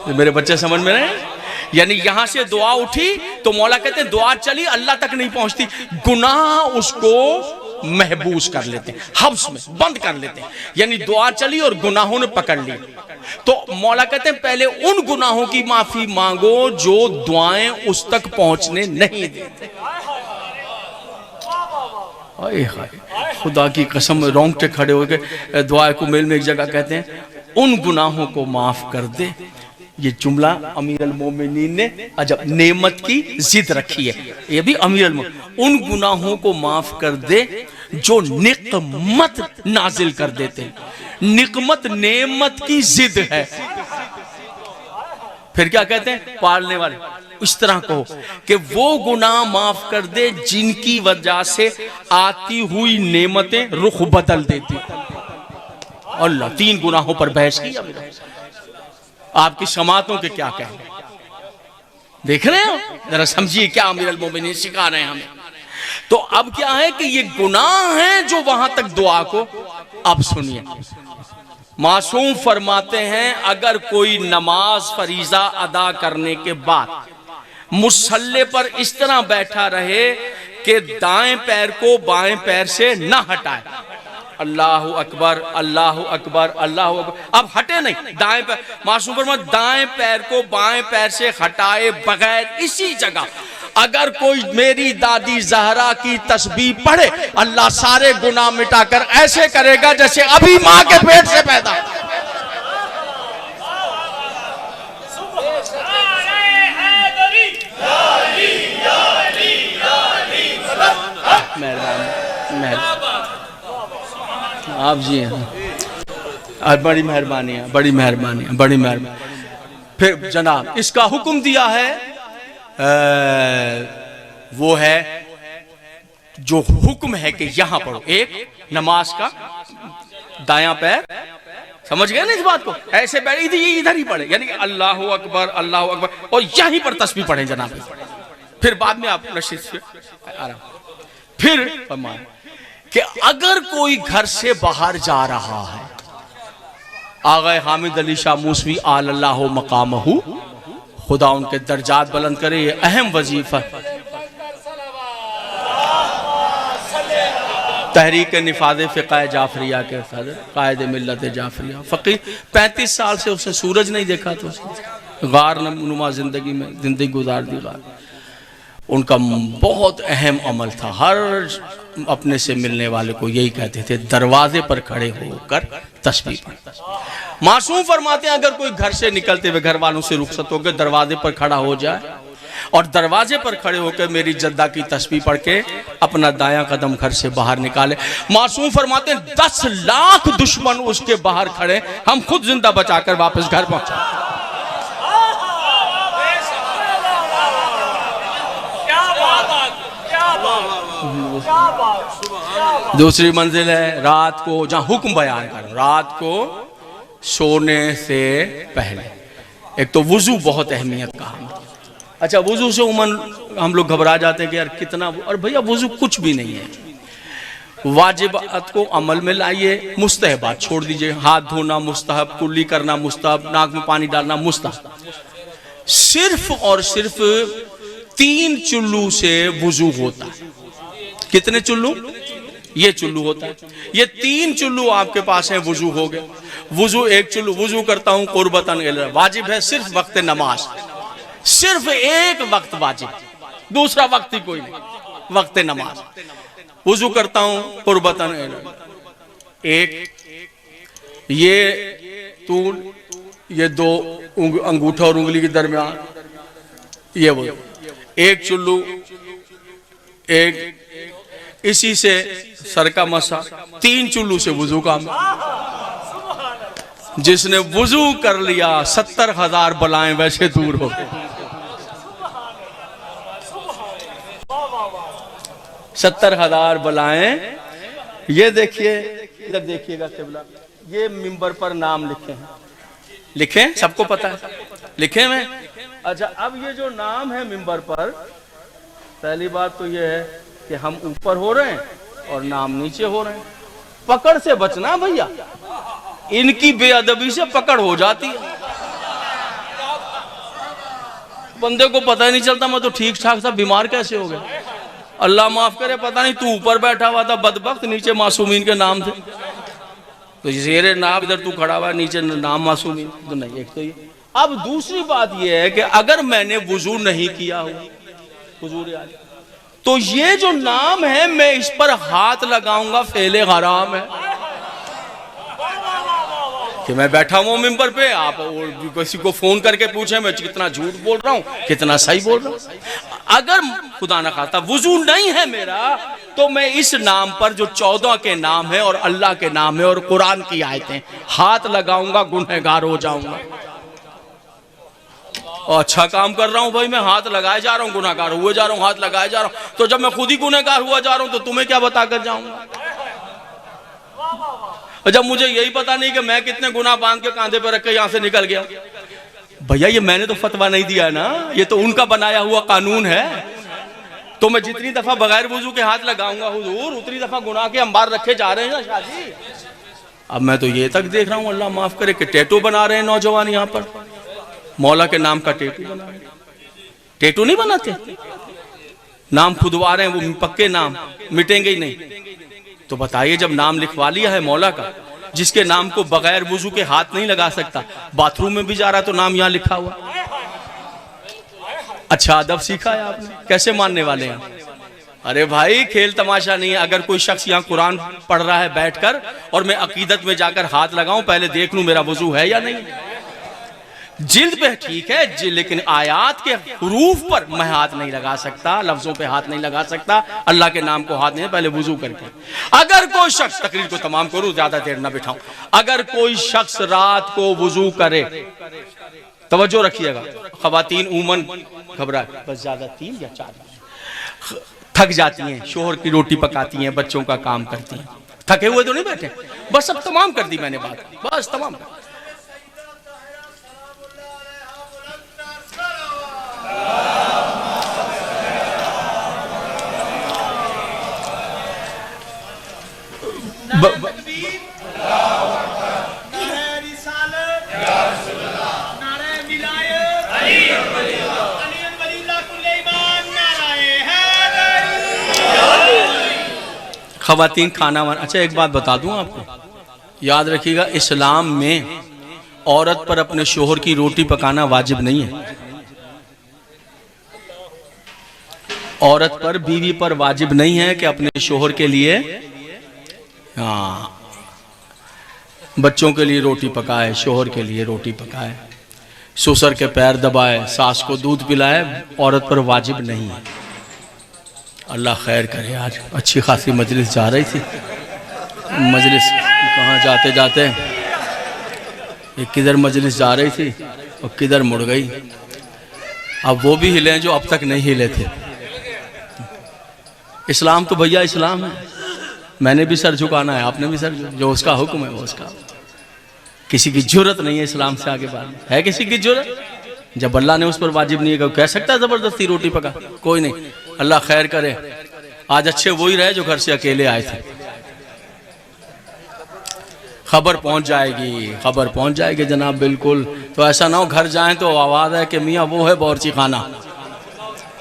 तो मेरे बच्चे समझ में रहे, यानी यहां से दुआ उठी तो मौला कहते हैं दुआ चली अल्लाह तक नहीं पहुंचती, गुनाह उसको महबूस कर लेते हैं, हब्स में बंद कर लेते हैं, यानी दुआ चली और गुनाहों ने पकड़ ली। तो मौला कहते हैं पहले उन गुनाहों की माफी मांगो जो दुआएं उस तक पहुंचने नहीं देते। खुदा की कसम रोंगटे खड़े हो गए। दुआ कुमेल में एक जगह कहते हैं उन गुनाहों को माफ कर दे, ये जुमला अमीर अल मोमिनीन ने अजब नेमत की जिद रखी है, ये भी अमीर अल उन गुनाहों को माफ कर दे जो निकमत नाजिल कर देते हैं। निकमत नेमत की जिद है। फिर क्या कहते हैं पालने वाले, इस तरह कहो कि वो गुनाह माफ कर दे जिनकी वजह से आती हुई नेमतें रुख बदल देती। अल्लाह 3 गुनाहों पर बहस की, आपकी समातों के क्या कहने, देख रहे हो, जरा समझिए क्या अमीर अल मोमिनीन सिखा रहे हैं हमें। तो अब क्या है कि ये गुनाह है जो वहां तक दुआ को, अब सुनिए मासूम फरमाते हैं अगर कोई नमाज फरीजा अदा करने के बाद मुसल्ले पर इस तरह बैठा रहे कि दाएं पैर को बाएं पैर से ना हटाए, अल्लाहु अकबर अल्लाहु अकबर अल्लाहु अकबर, अब हटे नहीं दाएं पैर, मासूम फरमाते दाएं पैर को बाएं पैर से हटाए बगैर इसी जगह अगर कोई मेरी दादी ज़हरा की तस्बीह पढ़े अल्लाह सारे गुनाह मिटाकर ऐसे करेगा जैसे अभी मां के पेट से पैदा। आप जी हैं, बड़ी मेहरबानी है, बड़ी मेहरबानी है, बड़ी मेहरबानी। फिर जनाब इसका हुक्म दिया है, वो है जो हुक्म है कि यहां पढ़ो, एक नमाज का दायां पैर, समझ गए ना इस बात को, ऐसे बैठ इधर ही पढ़े, यानी कि अल्लाह अकबर अल्लाह अकबर, और यहीं पर तस्बीह पढ़े जनाब। फिर बाद में आप नशीद से आराम। फिर फरमाया कि अगर कोई घर से बाहर जा रहा है, आगे हामिद अली शाह मूसवी आलल्लाहु मकामहू, खुदा उनके दर्जात बुलंद करे, ये अहम वजीफा तहरीक निफाद फ़िक़ह जाफरिया के सदर कायद मिल्लत जाफरिया फ़कीह, 35 साल से उसने सूरज नहीं देखा, तो गार नुमा जिंदगी में जिंदगी गुजार दी गार। उनका बहुत अहम अमल था, हर अपने से मिलने वाले को यही कहते थे, दरवाजे पर खड़े होकर तस्बीह पढ़। मासूम फरमाते हैं अगर कोई घर से निकलते हुए घर वालों से रुखसत होकर दरवाजे पर खड़ा हो जाए और दरवाजे पर खड़े होकर मेरी जद्दा की तस्बीह पढ़ के अपना दायां कदम घर से बाहर निकाले, मासूम फरमाते हैं 10 लाख दुश्मन उसके बाहर खड़े, हम खुद जिंदा बचाकर वापस घर पहुंचा। दूसरी मंजिल है रात को, जहां हुक्म बयान कर, रात को सोने से पहले एक तो वुजू बहुत अहमियत का है। अच्छा, वुजू से उमन हम लोग घबरा जाते हैं कि यार कितना, और भैया वुजू कुछ भी नहीं है, वाजिबात को अमल में लाइए, मुस्तहबात छोड़ दीजिए, हाथ धोना मुस्तहब, कुल्ली करना मुस्तहब, नाक में पानी डालना मुस्तहब। सिर्फ और सिर्फ 3 चुल्लू से वुजू होता है। कितने चुल्लू? ये चुल्लू होता है, ये 3 चुल्लू आपके पास है, वुजू हो गए। वुजू एक चुल्लू, वुजू करता हूं कुर्बतन, वाजिब है सिर्फ वक्त नमाज, सिर्फ एक वक्त वाजिब, दूसरा वक्त ही कोई नहीं, वक्त नमाज। वुजू करता हूं कुर्बतन एक, ये तूल, ये 2 अंगूठा और उंगली के दरमियान, ये वो एक चुल्लू, एक इसी से सर का मसा, 3 चुल्लू से वुजू का। जिसने वुजू कर लिया 70,000 बलाएं वैसे दूर हो गए। 70,000 बलाएं। ये देखिए, इधर देखिएगा किबला, ये मिंबर पर नाम लिखे हैं, लिखे सबको पता है, लिखे हैं। अच्छा, अब ये जो नाम है मिंबर पर, पहली बात तो ये है कि हम ऊपर हो रहे हैं और नाम नीचे हो रहे हैं। पकड़ से बचना भैया, इनकी बेअदबी से पकड़ हो जाती है, बंदे को पता ही नहीं चलता मैं तो ठीक ठाक था, बीमार कैसे हो गया। अल्लाह माफ करे, पता नहीं तू ऊपर बैठा हुआ था बदबख्त, नीचे मासूमीन के नाम थे, तो जेरे नाम इधर तू खड़ा हुआ, नीचे नाम मासूमीन तो नहीं। एक तो ये। अब दूसरी बात ये है कि अगर मैंने वुजू नहीं किया हो, हुजूर आले, तो ये जो नाम है मैं इस पर हाथ लगाऊंगा, फेले हराम है। कि मैं बैठा हूं मिंबर पे, आप किसी को फोन करके पूछे मैं कितना झूठ बोल रहा हूं, कितना सही बोल रहा हूं। अगर खुदा ना खास्ता वुजू नहीं है मेरा, तो मैं इस नाम पर जो 14 के नाम है और अल्लाह के नाम है और कुरान की आयतें, हाथ लगाऊंगा, गुनहगार हो जाऊंगा। और अच्छा काम कर रहा हूं भाई, मैं हाथ लगाए जा रहा हूं, गुनहगार हुए जा रहा हूं, हाथ लगाए जा रहा हूं। तो जब मैं खुद ही गुनहगार हुआ जा रहा हूं तो तुम्हें क्या बता कर जाऊंगा। और जब मुझे यही पता नहीं कि मैं कितने गुनाह बांध के कांधे पर रख के यहां से निकल गया, भैया ये मैंने तो फतवा नहीं दिया ना, ये तो उनका बनाया हुआ कानून है। तो मैं जितनी दफा बगैर वुजू के हाथ लगाऊंगा हुजूर, उतनी दफा गुनाह के अंबार रखे जा रहे हैं ना शादी। अब मैं तो ये तक देख रहा हूं, अल्लाह माफ करे, कि टैटू बना रहे हैं नौजवान यहाँ पर, मौला के नाम का टैटू बना रहे हैं। टैटू नहीं बनाते, नाम खुदवा रहे हैं, वो पक्के नाम मिटेंगे ही नहीं। तो बताइए, जब नाम लिखवा लिया है मौला का, जिसके नाम को बगैर वुजू के हाथ नहीं लगा सकता, बाथरूम में भी जा रहा है तो नाम यहां लिखा हुआ। अच्छा अदब सीखा है आपने, कैसे मानने वाले हैं? अरे भाई खेल तमाशा नहीं है। अगर कोई शख्स यहाँ कुरान पढ़ रहा है बैठकर और मैं अकीदत में जाकर हाथ लगाऊं, पहले देख लूं मेरा वुजू है या नहीं। जिल्द पे ठीक है लेकिन आयात के हुरूफ पर मैं हाथ नहीं लगा सकता, लफ्जों पे हाथ नहीं लगा सकता, अल्लाह के नाम को हाथ नहीं, पहले वुजू करके। अगर कोई शख्स, तकरीर को तमाम करूं, ज्यादा देर ना बिठाऊं, अगर कोई शख्स रात को वुजू करे, तवज्जो रखिएगा, खवातीन उमन घबरा बस ज्यादा 3 या 4 थक जाती हैं, शोहर की रोटी पकाती हैं, बच्चों का काम करती हैं, थके हुए तो नहीं बैठे, बस अब तमाम कर दी मैंने बात, बस तमाम कर। खवातीन खाना वाना, अच्छा एक बात बता दूं आपको, याद रखिएगा, इस्लाम में औरत पर अपने शोहर की रोटी पकाना वाजिब नहीं है। औरत पर, बीवी पर वाजिब नहीं है कि अपने शोहर के लिए, हाँ, बच्चों के लिए रोटी पकाए, शोहर के लिए रोटी पकाए, ससुर के पैर दबाए, सास को दूध पिलाए, औरत पर वाजिब नहीं है। अल्लाह खैर करे। आज अच्छी खासी मजलिस जा रही थी, मजलिस कहाँ जाते जाते एक किधर मजलिस जा रही थी और किधर मुड़ गई। अब वो भी हिले जो अब तक नहीं हिले थे। इस्लाम तो भैया इस्लाम है, मैंने भी सर झुकाना है, आपने भी सर, जो उसका हुक्म है वो उसका। किसी की जरूरत नहीं है इस्लाम से आगे बढ़ने, है किसी की जरूरत? जब अल्लाह ने उस पर वाजिब नहीं है, कह सकता है जबरदस्ती रोटी पका? कोई नहीं। अल्लाह खैर करे। आज अच्छे वही रहे जो घर से अकेले आए थे। खबर पहुंच जाएगी, खबर पहुंच जाएगी जनाब, बिल्कुल। तो ऐसा ना हो घर जाएं तो आवाज है कि मियाँ वो है बावर्ची खाना।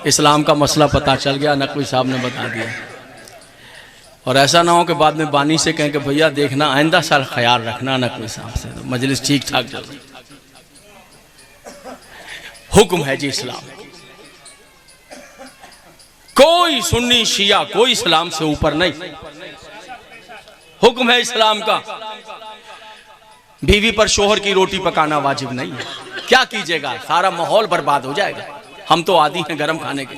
इस्लाम का मसला पता चल गया, नकवी साहब ने बता दिया। और ऐसा ना हो कि बाद में बानी से कहें कि भैया देखना आइंदा साल ख्याल रखना नकवी साहब से, तो मजलिस ठीक ठाक चल रही। हुक्म है जी इस्लाम, कोई सुन्नी शिया कोई इस्लाम से ऊपर नहीं। हुक्म है इस्लाम का, बीवी पर शोहर की रोटी पकाना वाजिब नहीं है। क्या कीजिएगा, सारा माहौल बर्बाद हो जाएगा। हम तो आदी हैं गरम खाने के,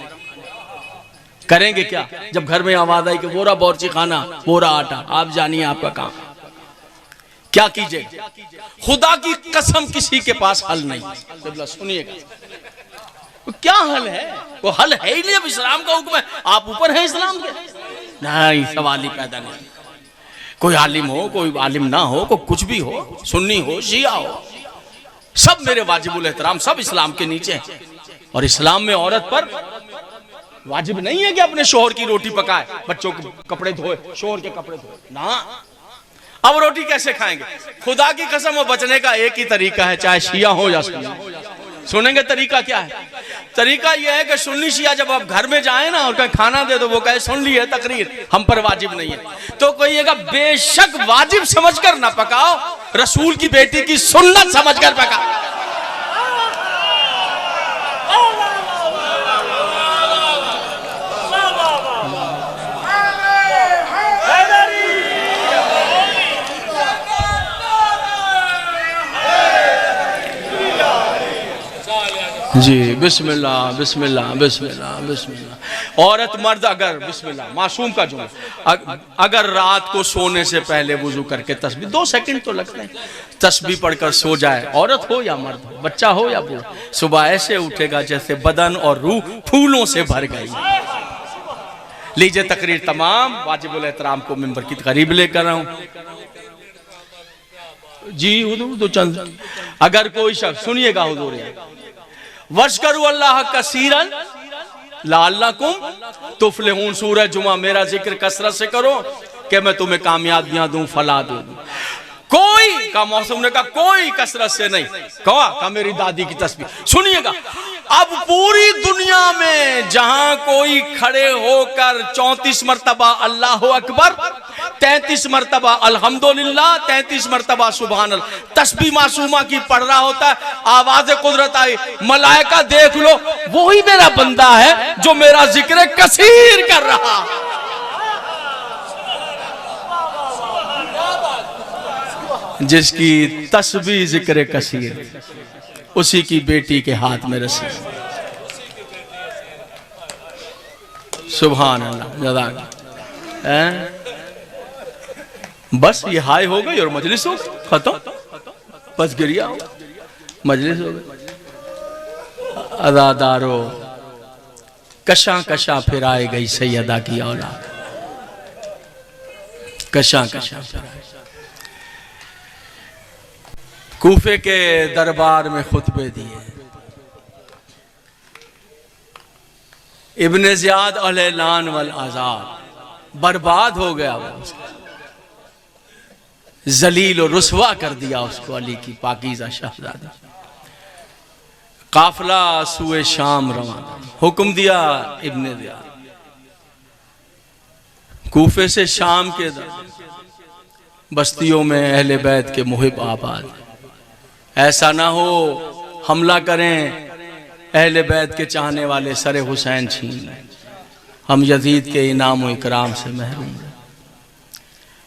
करेंगे क्या? जब घर में आवाज आई कि बोरा बावर्ची खाना, बोरा आटा, आप जानिए आपका काम। क्या कीजिएगा? खुदा की कसम किसी के पास हल नहीं। सुनिएगा, क्या हल है? वो हल है ही नहीं। अब इस्लाम का हुक्म है, आप ऊपर हैं इस्लाम के? नहीं, सवाल ही पैदा नहीं। कोई आलिम हो, कोई आलिम ना हो, कोई कुछ भी हो, सुन्नी हो, शिया हो, सब मेरे वाजिबुल एहतराम, सब इस्लाम के नीचे हैं। और इस्लाम में औरत पर वाजिब नहीं है कि अपने शोहर की रोटी पकाए, बच्चों के कपड़े धोए, शोहर के कपड़े धोए ना। अब रोटी कैसे खाएंगे? खुदा की कसम, बचने का एक ही तरीका है, चाहे शिया हो या सुन्नी। सुनेंगे तरीका क्या है? तरीका यह है कि सुन्नी शिया जब आप घर में जाए ना और कहीं खाना दे दो, वो कहे सुन ली है तकरीर, हम पर वाजिब नहीं है, तो कहिएगा बेशक वाजिब समझकर ना पकाओ, रसूल की बेटी की सुन्नत समझकर पकाओ। जी बिस्मिल्लाह बिस्मिल्लाह बिस्मिल्लाह बिस्मिल्लाह। औरत मर्द अगर बिस्मिल्लाह, मासूम का जुमला, अगर रात को सोने से पहले वुजू करके तस्बीह, 2 सेकंड तो लगते हैं, तस्बीह पढ़कर सो जाए, औरत हो या मर्द हो, बच्चा हो या बूढ़ा, सुबह ऐसे उठेगा जैसे बदन और रूह फूलों से भर गई। लीजिए तकरीर तमाम, वाजिबुल एहतराम को मिंबर की करीब लेकर आऊं जी। हुजूर तो चंद, अगर कोई शख्स, सुनिएगा हुजूर, वश्करु अल्लाह कसीरन लअल्लकुम तुफलिहून। सूरह जुमा, मेरा जिक्र कसरत से करो कि मैं तुम्हें कामयाबियां दूं, फला दूं। कोई का मौसम ने कहा कोई कसरत से नहीं, कहा मेरी दादी की तस्बीह। सुनिएगा, अब पूरी दुनिया में जहां कोई खड़े होकर 34 मरतबा अल्लाह अकबर, 33 मरतबा अल्हम्दुलिल्लाह, 33 मरतबा सुभान अल्लाह तस्बीह मासूमा की पढ़ रहा होता है, आवाज कुदरत आई, मलाइका देख लो वही मेरा बंदा है जो मेरा जिक्र कसीर कर रहा। जिसकी तस्बीह जिक्र कसीर, उसी की बेटी के हाथ में रस्सी। सुभान अल्लाह। जज़ाक हैं? बस ये हाय हो गई और मजलिस हो गई, खत्म, बस गिरिया हो, मजलिस हो गई। अदादारो कशा कशा फिर आए गई सैयदा की औलाद, कशा कशा फिर आए। कूफे के दरबार में खुतबे दिए। इब्ने ज़ियाद अलैलान वल आज़ाब, बर्बाद हो गया वो, जलील और रुसवा कर दिया उसको, अली की पाकीज़ा शहज़ादी। काफिला सुए शाम रवाना, हुक्म दिया इब्ने ज़ियाद, कूफे से शाम के बस्तियों में अहले बैत के मुहिब आबाद, ऐसा ना हो हमला करें अहले बैत के चाहने वाले, सरे हुसैन छीन लें, हम यजीद के इनाम व इकराम से महरूम हैं।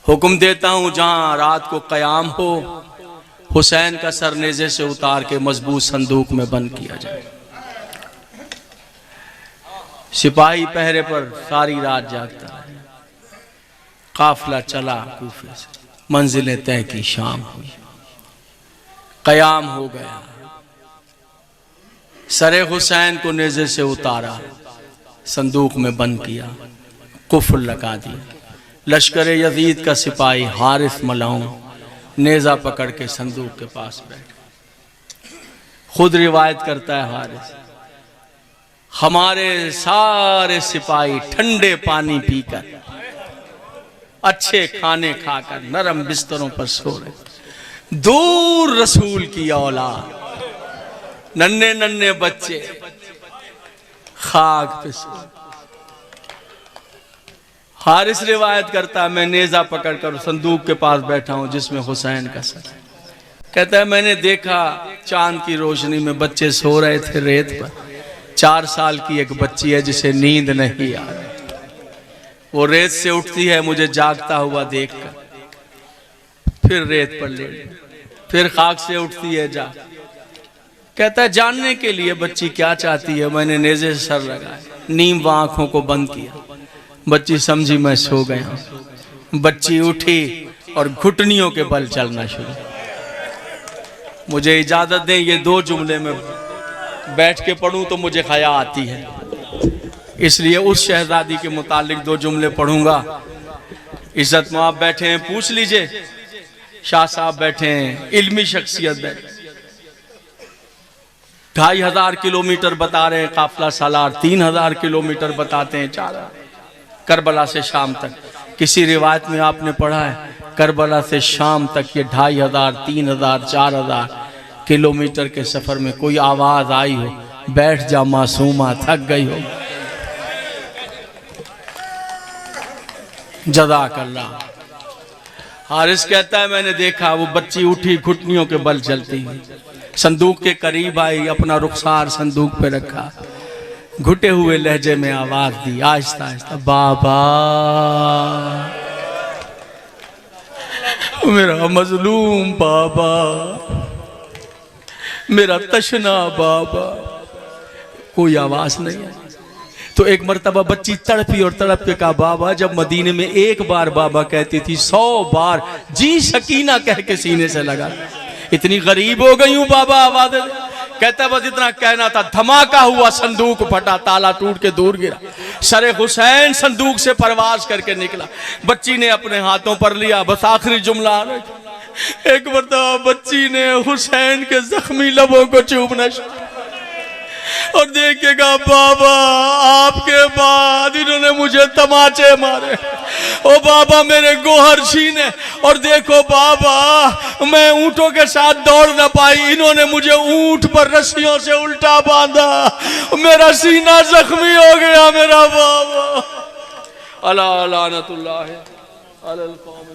हुक्म देता हूँ जहाँ रात को क़याम हो, हुसैन का सर नेज़े से उतार के मजबूत संदूक में बंद किया जाए। सिपाही पहरे पर सारी रात जागता रहे। काफिला चला कूफे से, मंजिलें तय की, शाम हुई, क़याम हो गया। सरे हुसैन को नेज़े से उतारा, संदूक में बंद किया, कुफ्र लगा दिया। लश्कर यजीद का सिपाही हारिस मलाऊं नेज़ा पकड़ के संदूक के पास बैठा। खुद रिवायत करता है हारिस, हमारे सारे सिपाही ठंडे पानी पीकर, अच्छे खाने खाकर, नरम बिस्तरों पर सो रहे। दूर रसूल की औलाद, नन्हे नन्हे बच्चे खाक पे सो। हारिस रिवायत करता है, मैं नेज़ा पकड़कर संदूक के पास बैठा हूं जिसमें हुसैन का सर। कहता है मैंने देखा चांद की रोशनी में बच्चे सो रहे थे रेत पर। 4 साल की एक बच्ची है जिसे नींद नहीं आ रही, वो रेत से उठती है मुझे जागता हुआ देखकर, फिर रेत पर लेट, फिर खाक से उठती है जा। कहता है जानने के लिए बच्ची क्या चाहती है, मैंने नेज़े से सर लगाया, नीम व आंखों को बंद किया, बच्ची समझी मैं सो गया। बच्ची उठी और घुटनियों के बल चलना शुरू। मुझे इजाजत दें ये 2 जुमले में बैठ के पढ़ूं तो मुझे हया आती है, इसलिए उस शहजादी के मुतालिक 2 जुमले पढ़ूंगा। इज्जत में आप बैठे हैं, पूछ लीजिए, शाह साहब बैठे हैं, इल्मी शख्सियत बैठे। 2500 किलोमीटर बता रहे हैं काफिला सालार, 3000 किलोमीटर बताते हैं 4 करबला से शाम तक। किसी रिवायत में आपने पढ़ा है करबला से शाम तक ये 2500, 3000, 4000 किलोमीटर के सफर में कोई आवाज आई हो, बैठ जा मासूमा, थक गई हो। जज़ाकल्लाह। हारिस कहता है मैंने देखा वो बच्ची उठी, घुटनियों के बल चलती हुई, संदूक के करीब आई, अपना रुखसार संदूक पे रखा, घुटे हुए लहजे में आवाज दी आहिस्ता आहिस्ता, बाबा मेरा मजलूम बाबा, मेरा तशना बाबा। कोई आवाज नहीं आई तो एक मर्तबा बच्ची तड़पी और तड़प के कहा बाबा। जब मदीने में 1 बार बाबा कहती थी, 100 बार जी सकीना कह के सीने से लगा। इतनी गरीब हो गई हूं बाबा, आवाज। कहता बस इतना कहना था, धमाका हुआ, संदूक फटा, ताला टूट के दूर गिरा। सरे हुसैन संदूक से परवाज करके निकला, बच्ची ने अपने हाथों पर लिया। बस आखिरी जुमला आ रहा, एक मर्तबा बच्ची ने हुसैन के जख्मी लबों को चूमना और देखेगा बाबा आपके बाद इन्होंने मुझे तमाचे मारे, ओ बाबा मेरे गोहर छीने, और देखो बाबा मैं ऊंटों के साथ दौड़ न पाई, इन्होंने मुझे ऊंट पर रस्सियों से उल्टा बांधा, मेरा सीना जख्मी हो गया मेरा बाबा। अला लानतुल्लाह अलल कौम।